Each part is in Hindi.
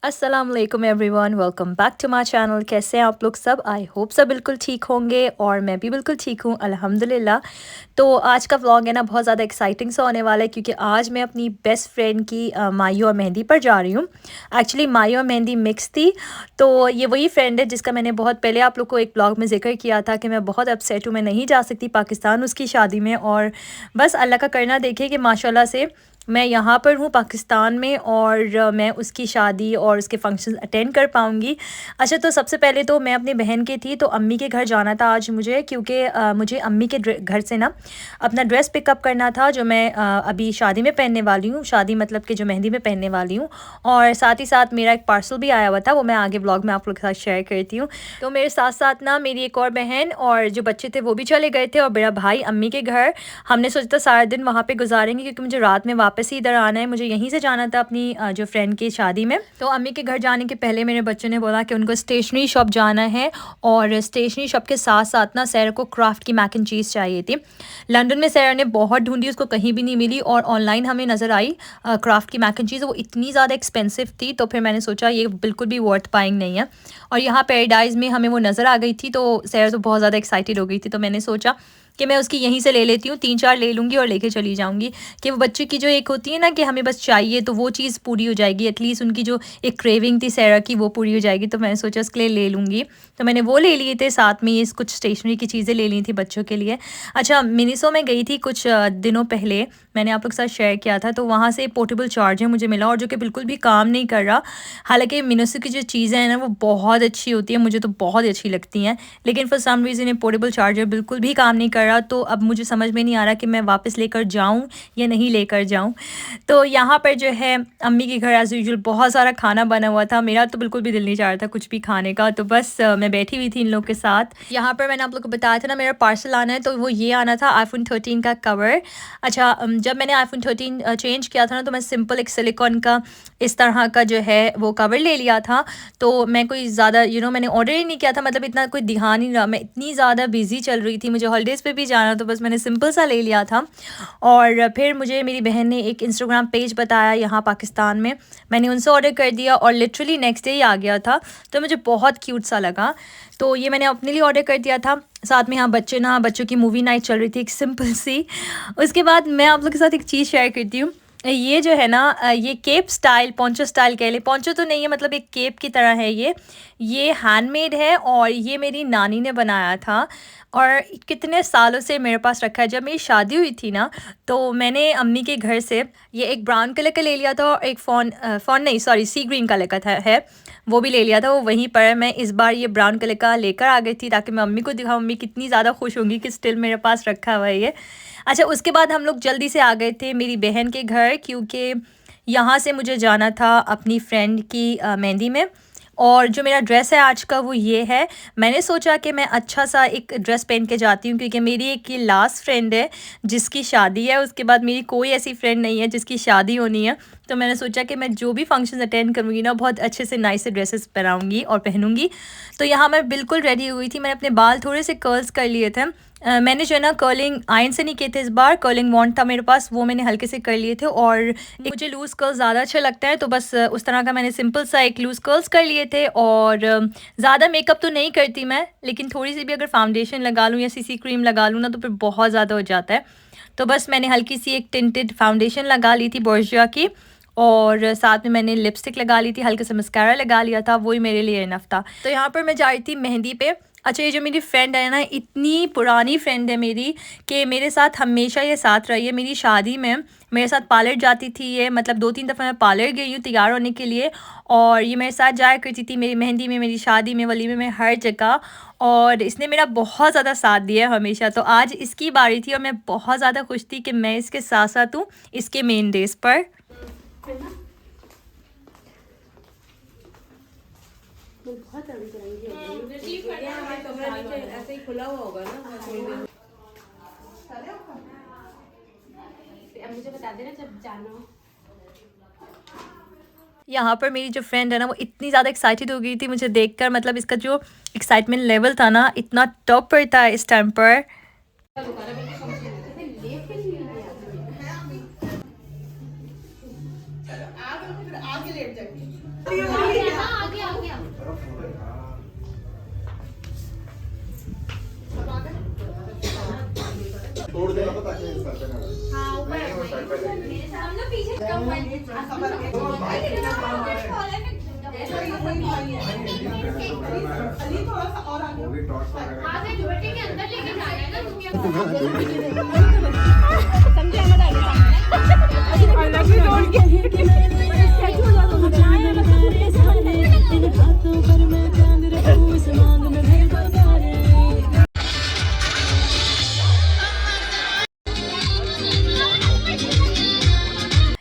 अस्सलाम वालेकुम everyone, welcome back to my channel. कैसे हैं आप लोग सब? आई होप सब बिल्कुल ठीक होंगे और मैं भी बिल्कुल ठीक हूँ अल्हम्दुलिल्लाह। तो आज का व्लॉग है ना बहुत ज़्यादा एक्साइटिंग सा होने वाला है क्योंकि आज मैं अपनी बेस्ट फ्रेंड की माही और मेहंदी पर जा रही हूँ। एक्चुअली माही और मेहंदी मिक्स थी। तो ये वही फ्रेंड है जिसका मैंने बहुत पहले आप लोग को एक व्लॉग में ज़िक्र किया था कि मैं बहुत अपसेट हूँ, मैं नहीं जा सकती पाकिस्तान उसकी शादी में। और बस अल्लाह का करना देखिए कि माशाल्लाह से मैं यहाँ पर हूँ पाकिस्तान में और मैं उसकी शादी और उसके फंक्शन अटेंड कर पाऊँगी। अच्छा, तो सबसे पहले तो मैं अपनी बहन की थी तो अम्मी के घर जाना था आज मुझे, क्योंकि मुझे अम्मी के घर से ना अपना ड्रेस पिकअप करना था जो मैं अभी शादी में पहनने वाली हूँ। शादी मतलब कि जो मेहंदी में पहनने वाली हूँ। और साथ ही साथ मेरा एक पार्सल भी आया हुआ था, वो मैं आगे ब्लॉग में आप लोग के साथ शेयर करती हूँ। तो मेरे साथ साथ ना मेरी एक और बहन और जो बच्चे थे वो भी चले गए थे और मेरा भाई अम्मी के घर। हमने सोचा था सारा दिन वहाँ पे गुजारेंगे क्योंकि मुझे रात में वापस ही इधर आना है, मुझे यहीं से जाना था अपनी जो फ्रेंड की शादी में। तो अम्मी के घर जाने के पहले मेरे बच्चों ने बोला कि उनको स्टेशनरी शॉप जाना है और स्टेशनरी शॉप के साथ साथ ना सैरा को क्राफ्ट की मैक एंड चीज़ चाहिए थी। लंदन में सैरा ने बहुत ढूंढी, उसको कहीं भी नहीं मिली और ऑनलाइन हमें नज़र आई क्राफ्ट की मैक एंड चीज़। वो इतनी ज़्यादा एक्सपेंसिव थी तो फिर मैंने सोचा ये बिल्कुल भी वर्थ बाइंग नहीं है। और यहाँ पैराडाइज़ में हमें वो नज़र आ गई थी तो सैरा तो बहुत ज़्यादा एक्साइटेड हो गई थी। तो मैंने सोचा कि मैं उसकी यहीं से ले लेती हूँ, 3-4 ले लूँगी और लेके चली जाऊँगी कि वो बच्चे की जो एक होती है ना कि हमें बस चाहिए तो वो चीज़ पूरी हो जाएगी। एटलीस्ट उनकी जो एक क्रेविंग थी सैरा की वो पूरी हो जाएगी। तो मैंने सोचा उसके लिए ले लूँगी। तो मैंने वो ले लिए थे, साथ में ये कुछ स्टेशनरी की चीज़ें ले ली थी बच्चों के लिए। अच्छा, मिनिसो में गई थी कुछ दिनों पहले, मैंने आप लोग के साथ शेयर किया था। तो वहाँ से पोर्टेबल चार्जर मुझे मिला और जो कि बिल्कुल भी काम नहीं कर रहा। हालाँकि मिनिसो की जो चीज़ें हैं ना वो बहुत अच्छी होती हैं, मुझे तो बहुत ही अच्छी लगती हैं। लेकिन फॉर सम रीज़न ये पोर्टेबल चार्जर बिल्कुल भी काम नहीं कर रहा। तो अब मुझे समझ में नहीं आ रहा कि मैं वापस लेकर जाऊँ या नहीं लेकर जाऊँ। तो यहाँ पर जो है अम्मी के घर एज़ यूजुअल बहुत सारा खाना बना हुआ था। मेरा तो बिल्कुल भी दिल नहीं चाह रहा था कुछ भी खाने का। तो बस मैं बैठी हुई थी इन लोग के साथ। यहाँ पर मैंने आप लोग को बताया था ना मेरा पार्सल आना है, तो वो ये आना था आईफ़ोन 13 का कवर। अच्छा, जब मैंने आईफ़ोन 13 चेंज किया था ना तो मैं सिंपल एक सिलिकॉन का इस तरह का जो है वो कवर ले लिया था। तो मैं कोई ज़्यादा मैंने ऑर्डर ही नहीं किया था, मतलब इतना कोई ध्यान ही नहीं रहा, मैं इतनी ज़्यादा बिज़ी चल रही थी, मुझे हॉलीडेज़ पे भी जाना, तो बस मैंने सिंपल सा ले लिया था। और फिर मुझे मेरी बहन ने एक इंस्टाग्राम पेज बताया यहाँ पाकिस्तान में, मैंने उनसे ऑर्डर कर दिया और लिटरली नेक्स्ट डे ही आ गया था। तो मुझे बहुत क्यूट सा लगा, तो ये मैंने अपने लिए ऑर्डर कर दिया था। साथ में यहाँ बच्चों की मूवी नाइट चल रही थी एक सिंपल सी। उसके बाद मैं आप लोग के साथ एक चीज़ शेयर करती हूँ। ये जो है ना ये केप स्टाइल, पोंचो स्टाइल कह लें, पोंचो तो नहीं है, मतलब एक केप की तरह है ये हैंडमेड है और ये मेरी नानी ने बनाया था और कितने सालों से मेरे पास रखा है। जब मेरी शादी हुई थी ना तो मैंने अम्मी के घर से ये एक ब्राउन कलर का ले लिया था और एक फ़ॉन नहीं सॉरी सी ग्रीन कलर का था है, वो भी ले लिया था। वो वहीं पर है, मैं इस बार ये ब्राउन कलर का लेकर आ गई थी ताकि मैं अम्मी को दिखाऊँ, अम्मी कितनी ज़्यादा खुश होंगी कि स्टिल मेरे पास रखा हुआ है ये। अच्छा, उसके बाद हम लोग जल्दी से आ गए थे मेरी बहन के घर क्योंकि यहाँ से मुझे जाना था अपनी फ्रेंड की मेहंदी में। और जो मेरा ड्रेस है आज का वो ये है। मैंने सोचा कि मैं अच्छा सा एक ड्रेस पहन के जाती हूँ क्योंकि मेरी एक ये लास्ट फ्रेंड है जिसकी शादी है, उसके बाद मेरी कोई ऐसी फ्रेंड नहीं है जिसकी शादी होनी है। तो मैंने सोचा कि मैं जो भी फंक्शन अटेंड करूँगी ना बहुत अच्छे से नाइस से ड्रेसेस पहनाऊँगी और पहनूँगी। तो यहाँ मैं बिल्कुल रेडी हुई थी, मैंने अपने बाल थोड़े से कर्ल्स कर लिए थे। मैंने जो है ना कर्लिंग आयरन से नहीं किए थे, इस बार कर्लिंग वॉन्ड था मेरे पास, वो मैंने हल्के से कर लिए थे। और मुझे लूज़ कर्ल्स ज़्यादा अच्छे लगता है तो बस उस तरह का मैंने सिंपल सा एक लूज़ कर्ल्स कर लिए थे। और ज़्यादा मेकअप तो नहीं करती मैं, लेकिन थोड़ी सी भी अगर फाउंडेशन लगा लूँ या सीसी क्रीम लगा लूँ ना तो फिर बहुत ज़्यादा हो जाता है। तो बस मैंने हल्की सी एक टिंटेड फाउंडेशन लगा ली थी बोर्जिया की और साथ में मैंने लिपस्टिक लगा ली थी, हल्का सा मस्कारा लगा लिया था, वही मेरे लिए इनफ था। तो यहाँ पर मैं जा रही थी मेहंदी पे। अच्छा, ये जो मेरी फ्रेंड है ना इतनी पुरानी फ्रेंड है मेरी कि मेरे साथ हमेशा ये साथ रही है। मेरी शादी में मेरे साथ पार्लर जाती थी ये, मतलब 2-3 दफ़ा मैं पार्लर गई हूँ तैयार होने के लिए और ये मेरे साथ जाया करती थी मेरी मेहंदी में, मेरी शादी में, वलीमे में, हर जगह। और इसने मेरा बहुत ज़्यादा साथ दिया है हमेशा। तो आज इसकी बारी थी और मैं बहुत ज़्यादा खुश थी कि मैं इसके साथ साथ हूँ इसके मेन डेज़ पर। बहुत अभी करेंगे हमारा कमरा नीचे ऐसे ही खुला हुआ होगा ना। अब मुझे बता देना जब जाना हो। यहाँ पर मेरी जो फ्रेंड है ना वो इतनी ज़्यादा एक्साइटेड हो गई थी मुझे देखकर, मतलब इसका जो एक्साइटमेंट लेवल था ना इतना टॉप पर था इस टाइम पर। आगे लेट जाएंगे। छोड़ देना तो ताकि सर पे ना लगे। हाँ ऊपर नहीं, वो सर पे लगेगी। हम लोग पीछे कम अली थोड़ा सा और आगे। वो भी टॉर्च वगैरह। हाँ से झोटे के अंदर लेके जाना है ना तुम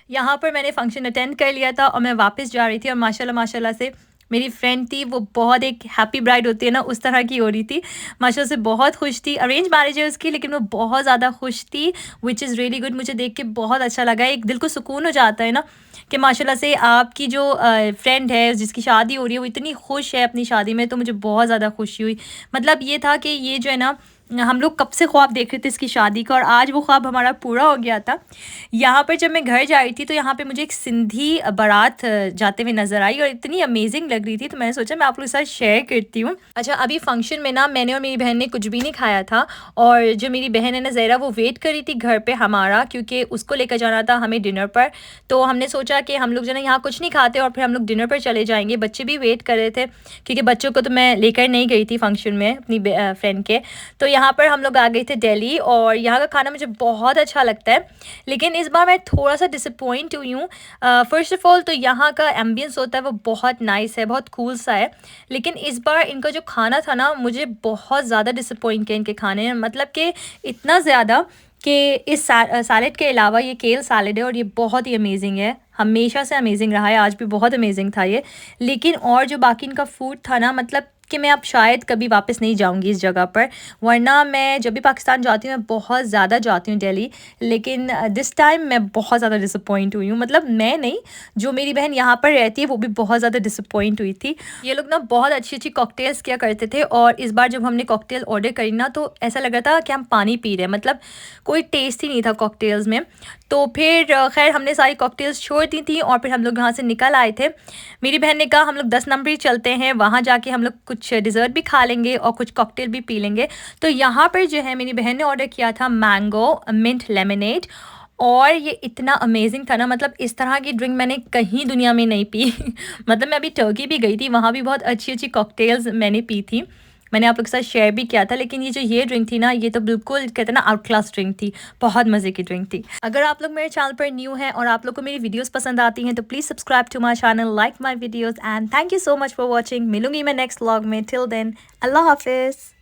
यहाँ पर मैंने फंक्शन अटेंड कर लिया था और मैं वापस जा रही थी और माशाल्लाह माशाल्लाह से मेरी फ्रेंड थी, वो बहुत एक हैप्पी ब्राइड होती है ना, उस तरह की हो रही थी। माशाल्लाह से बहुत खुश थी। अरेंज मैरिज है उसकी, लेकिन वो बहुत ज़्यादा खुश थी, विच इज़ रियली गुड। मुझे देख के बहुत अच्छा लगा। एक दिल को सुकून हो जाता है ना कि माशाल्लाह से आपकी जो फ्रेंड है जिसकी शादी हो रही है वो इतनी खुश है अपनी शादी में, तो मुझे बहुत ज़्यादा खुशी हुई। मतलब ये था कि ये जो है ना, हम लोग कब से ख्वाब देख रहे थे इसकी शादी का और आज वो ख्वाब हमारा पूरा हो गया था। यहाँ पर जब मैं घर जा रही थी तो यहाँ पे मुझे एक सिंधी बारात जाते हुए नज़र आई और इतनी अमेजिंग लग रही थी, तो मैंने सोचा मैं आप लोगों के साथ शेयर करती हूँ। अच्छा, अभी फंक्शन में ना मैंने और मेरी बहन ने कुछ भी नहीं खाया था और जो मेरी बहन है ना ज़हरा, वो वेट कर रही थी घर पर हमारा, क्योंकि उसको लेकर जाना था हमें डिनर पर। तो हमने सोचा कि हम लोग जो है यहाँ कुछ नहीं खाते और फिर हम लोग डिनर पर चले जाएँगे। बच्चे भी वेट कर रहे थे क्योंकि बच्चों को तो मैं लेकर नहीं गई थी फंक्शन में अपनी फ्रेंड के। तो यहाँ पर हम लोग आ गए थे दिल्ली और यहाँ का खाना मुझे बहुत अच्छा लगता है, लेकिन इस बार मैं थोड़ा सा डिसअपॉइंट हुई हूँ। फ़र्स्ट ऑफ़ ऑल तो यहाँ का एम्बियंस होता है वो बहुत नाइस है, बहुत कूल सा है, लेकिन इस बार इनका जो खाना था ना, मुझे बहुत ज़्यादा डिसअपॉइंट किया इनके खाने। मतलब कि इतना ज़्यादा कि इस सैलेड के अलावा ये केल सैलेड है और ये बहुत ही अमेजिंग है, हमेशा से अमेजिंग रहा है, आज भी बहुत अमेजिंग था ये। लेकिन और जो बाकी इनका फूड था ना, मतलब कि मैं अब शायद कभी वापस नहीं जाऊंगी इस जगह पर, वरना मैं जब भी पाकिस्तान जाती हूँ मैं बहुत ज़्यादा जाती हूँ दिल्ली, लेकिन दिस टाइम मैं बहुत ज़्यादा डिसअपॉइंट हुई हूँ। मतलब मैं नहीं, जो मेरी बहन यहाँ पर रहती है वो भी बहुत ज़्यादा डिसअपॉइंट हुई थी। ये लोग ना बहुत अच्छी अच्छी कॉकटेल्स किया करते थे और इस बार जब हमने कॉकटेल ऑर्डर करी ना, तो ऐसा लग रहा था कि हम पानी पी रहे हैं, मतलब कोई टेस्ट ही नहीं था कॉकटेल्स में। तो फिर खैर हमने सारी कॉकटेल्स छोड़ दी थी और फिर हम लोग यहाँ से निकल आए थे। मेरी बहन ने कहा हम लोग 10 नंबर ही चलते हैं, वहाँ जाके हम लोग कुछ डिज़र्ट भी खा लेंगे और कुछ कॉकटेल भी पी लेंगे। तो यहाँ पर जो है मेरी बहन ने ऑर्डर किया था मैंगो मिंट लेमनेड और ये इतना अमेजिंग था ना, मतलब इस तरह की ड्रिंक मैंने कहीं दुनिया में नहीं पी। मतलब मैं अभी टर्की भी गई थी, वहाँ भी बहुत अच्छी अच्छी कॉकटेल्स मैंने पी थी, मैंने आप लोग के साथ शेयर भी किया था। लेकिन ये ड्रिंक थी ना, ये तो बिल्कुल कहते हैं ना आउट क्लास ड्रिंक थी, बहुत मज़े की ड्रिंक थी। अगर आप लोग मेरे चैनल पर न्यू हैं और आप लोग को मेरी वीडियोस पसंद आती हैं तो please subscribe to my channel, like my videos and thank you so much for watching. मिलूंगी मैं नेक्स्ट व्लॉग में। टिल देन अल्लाह हाफिज़।